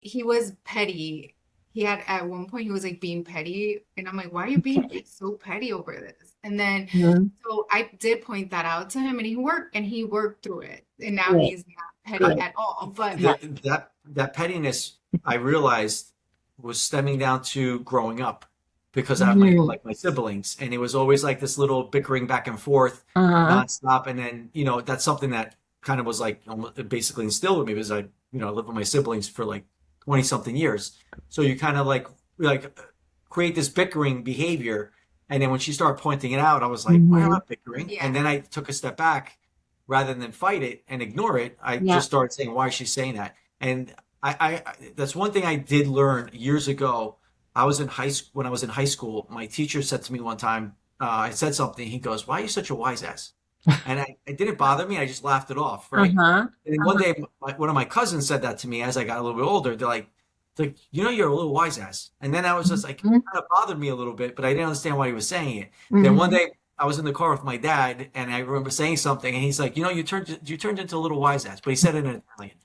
he was petty. He had at one point he was like being petty, and I'm like, why are you being Okay. like so petty over this? And then Mhm. so I did point that out to him, and he worked through it, and now Good, he's not petty good. at all. But Yeah. That pettiness I realized was stemming down to growing up because I have my Mhm. like my siblings, and it was always like this little bickering back and forth Uh-huh. nonstop. And then, that's something that kind of was like almost basically instilled with me because I lived with my siblings for like 20 something years. So you kind of like create this bickering behavior. And then when she started pointing it out, I was like, why am I Mhm. bickering? And yeah, then I took a step back rather than fight it and ignore it. I Yeah. just started saying, why is she saying that? And that's one thing I did learn years ago. I was in high school when I was in high school. My teacher said to me one time, I said something. He goes, "Why are you such a wise ass?" And it didn't bother me. I just laughed it off, right? Uh-huh. And then one Uh-huh. day, one of my cousins said that to me as I got a little bit older. They're like, you're a little wise ass. And then I was just like, it Mhm. kind of bothered me a little bit, but I didn't understand why he was saying it. Then one Mhm. day, I was in the car with my dad, and I remember saying something, and he's like, you turned into a little wise ass, but he said it in Italian.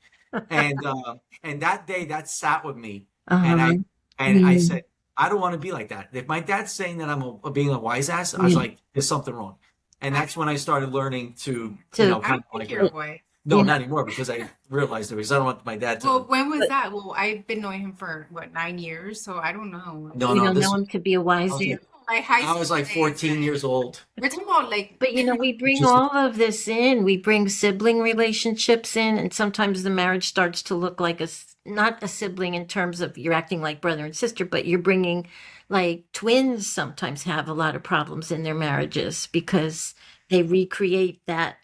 And that day, that sat with me, and I Uh-huh. and I Mm. said, I don't want to be like that. If my dad's saying that being a wise ass, I was Yeah. like, there's something wrong. And I that's when I started learning to, To, I kind don't of think like, you're a boy. no, yeah. not anymore because I realized it because I don't want my dad Well, to. when was But that? Well, I've been knowing him for what, 9 years, so I don't know. No, you no, don't know this him to be a I wise was man. like Like high I was school like days, 14 years old. we're talking about like But we bring Just all of this in. We bring sibling relationships in, and sometimes the marriage starts to look like not a sibling in terms of you're acting like brother and sister, but you're bringing like twins sometimes have a lot of problems in their marriages because they recreate that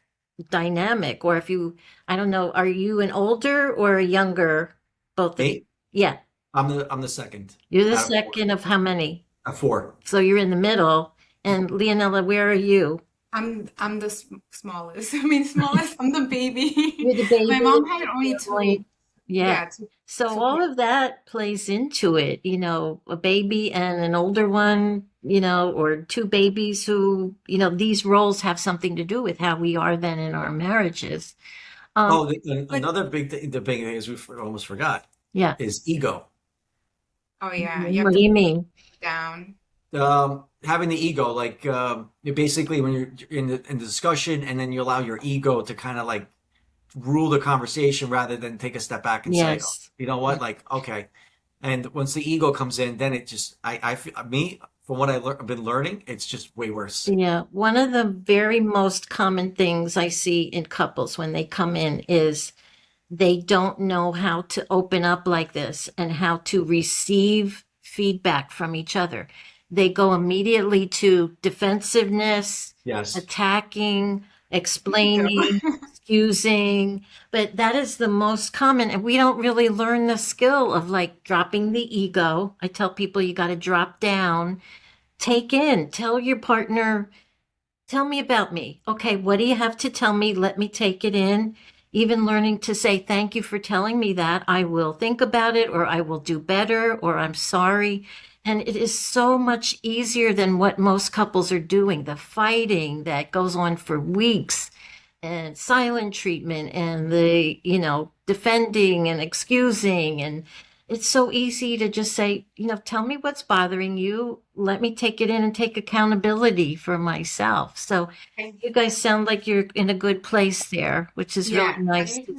dynamic. Or if you, I don't know, are you an older or a younger, both of you? me. Yeah, I'm the second you're the out of four. second of how many? Four. So you're in the middle. And Leonella, where are you? I'm the smallest. I mean, smallest. I'm the baby. You're the My baby mom of had the only two. family. Yeah. Yeah, two So two all boys. of that plays into it, a baby and an older one, or two babies who, these roles have something to do with how we are then in our marriages. Um, Oh, But another the big thing is almost forgot yeah. is ego. oh yeah, you Mhm. have What do to you put mean? it down. Having the ego, like basically when you're in the discussion, and then you allow your ego to kind of like rule the conversation rather than take a step back and say, oh, Yes. you know what, like okay. And once the ego comes in, then it just I feel me from what I've been learning, it's just way worse. Yeah. One of the very most common things I see in couples when they come in is they don't know how to open up like this and how to receive feedback from each other. They go immediately to defensiveness, Yes. attacking, Me too. explaining, excusing, but that is the most common. And we don't really learn the skill of like dropping the ego. I tell people you got to drop down, take in, tell your partner, tell me about me. Okay, what do you have to tell me? Let me take it in. Even learning to say, thank you for telling me that. I will think about it, or I will do better, or I'm sorry. And it is so much easier than what most couples are doing. The fighting that goes on for weeks, and silent treatment, and defending and excusing. And it's so easy to just say, tell me what's bothering you. Let me take it in and take accountability for myself. So you guys sound like you're in a good place there, which is really Yeah, nice I to